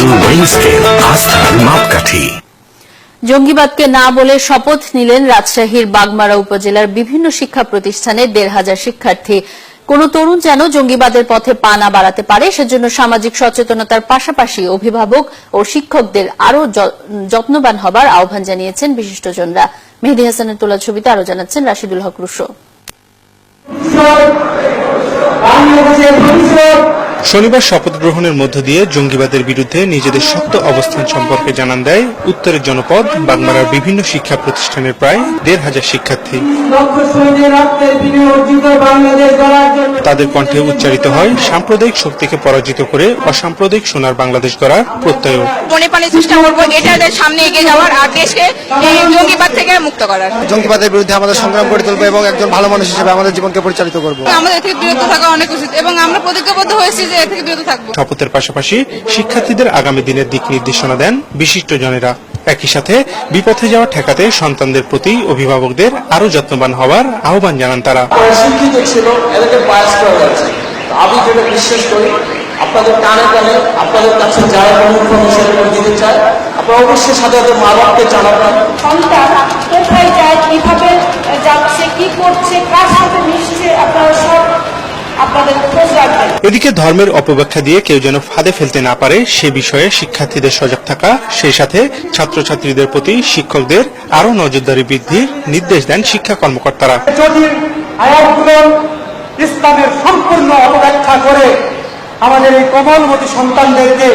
True mainstream আস্থার মাপকাঠি। জঙ্গিবাদকে না বলে শপথ নিলেন রাজশাহীর বাগমারা উপজেলার বিভিন্ন শিক্ষা প্রতিষ্ঠানের ১,৫০০ শিক্ষার্থী। কোন তরুণ যেন জঙ্গিবাদের পথে পা না বাড়াতে পারে সেজন্য সামাজিক সচেতনতার পাশাপাশি অভিভাবক ও শিক্ষকদের আরও যত্নবান হবার আহ্বান জানিয়েছেন বিশিষ্টজনরা। মেহেদী হাসানের তোলা ছবিতে আরও জানাচ্ছেন রাশিদুল হক রুশো। শনিবার শপথ গ্রহণের মধ্য দিয়ে জঙ্গিবাদের বিরুদ্ধে নিজেদের শক্ত অবস্থান সম্পর্কে জানান দেয় উত্তরের জনপদ বাগমারার বিভিন্ন শিক্ষা প্রতিষ্ঠানের প্রায় ১,৫০০ শিক্ষার্থী। তাদের কণ্ঠে উচ্চারিত হয় সাম্প্রদায়িক শক্তিকে পরাজিত করে অসাম্প্রদায়িক সোনার বাংলাদেশ গড়ার প্রত্যয়। মনে প্রাণে চেষ্টা করবো এটাদের সামনে এগিয়ে যাওয়ার আর দেশকে জঙ্গিবাদ থেকে মুক্ত করার। জঙ্গিবাদের বিরুদ্ধে আমাদের সংগ্রাম করে তুলবো এবং একজন ভালো মানুষ হিসেবে আমাদের জীবনকে পরিচালিত করবো। আমাদের থেকে বিরত থাকা অনেক উচিত এবং আমরা প্রতিজ্ঞাবদ্ধ হয়েছি যে এ থেকে বিরত থাকবো। শপথের পাশাপাশি শিক্ষার্থীদের আগামী দিনের দিক নির্দেশনা দেন বিশিষ্টজনেরা। একই সাথে বিপথে যাওয়া ঠেকাতে সন্তানদের প্রতি অভিভাবকদের আরো যত্নবান হওয়ার আহ্বান জানান তারা। শিক্ষিত ছিল এদেরকে বায়াস করা হয়েছে। আমি যেটা বিশ্বাস করি আপনাদের কানে কানে আপনাদের কাছে যারা কোনো ইনফরমেশন দিতে চায় আপনারা অবশ্যই সাথে সাথে মা বাবাকে জানাবেন। সন্তান কোথায় যায়, কিভাবে যাচ্ছে, কি করছে, কার সাথে মিশছে, আপনারা সব আপনাদের খোঁজ রাখবেন। এদিকে ধর্মের অপব্যাখ্যা দিয়ে কেউ যেন ফাঁদে ফেলতে না পারে সে বিষয়ে শিক্ষার্থীদের সজাগ থাকা, সেই সাথে ছাত্রছাত্রীদের প্রতি শিক্ষকদের আরো নজরদারি বৃদ্ধির নির্দেশ দেন শিক্ষা কর্মকর্তারা। যদি আয়াতগুলো ইসলামের সম্পূর্ণ অপব্যাখ্যা করে আমাদের এই কোমলমতি সন্তানদেরকে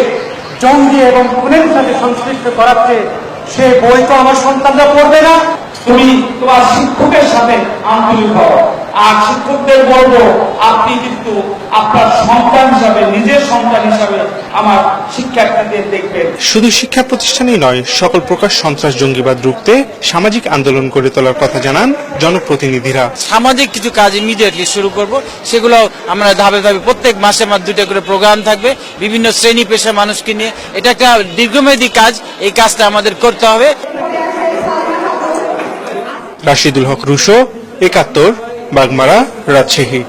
জঙ্গি এবং খুনের সাথে সংশ্লিষ্ট করাচ্ছে, সে বই তো আমার সন্তানরা পড়বে না। তুমি তোমার শিক্ষকের সাথে আন্তরিক হও আর শিক্ষকদের বলবো আপনি কিন্তু আপনার সন্তান হিসাবে নিজের সন্তান হিসাবে আমার শিক্ষার্থীদের দেখবেন। শুধু শিক্ষা প্রতিষ্ঠানেই নয় সকল প্রকার সন্ত্রাস জঙ্গিবাদ রুখতে সামাজিক আন্দোলন গড়ে তোলার কথা জানান জনপ্রতিনিধিরা। সামাজিক কিছু কাজ ইমিডিয়েটলি শুরু করব, সেগুলো আমরা ধাপে ধাপে প্রত্যেক মাসে 2টা করে প্রোগ্রাম থাকবে বিভিন্ন শ্রেণী পেশা মানুষকে নিয়ে। এটা একটা দীর্ঘমেয়াদী কাজ, এই কাজটা আমাদের করতে হবে। রাশিদুল হক রুশো, ৭১, বাগমারা, রাজশাহী।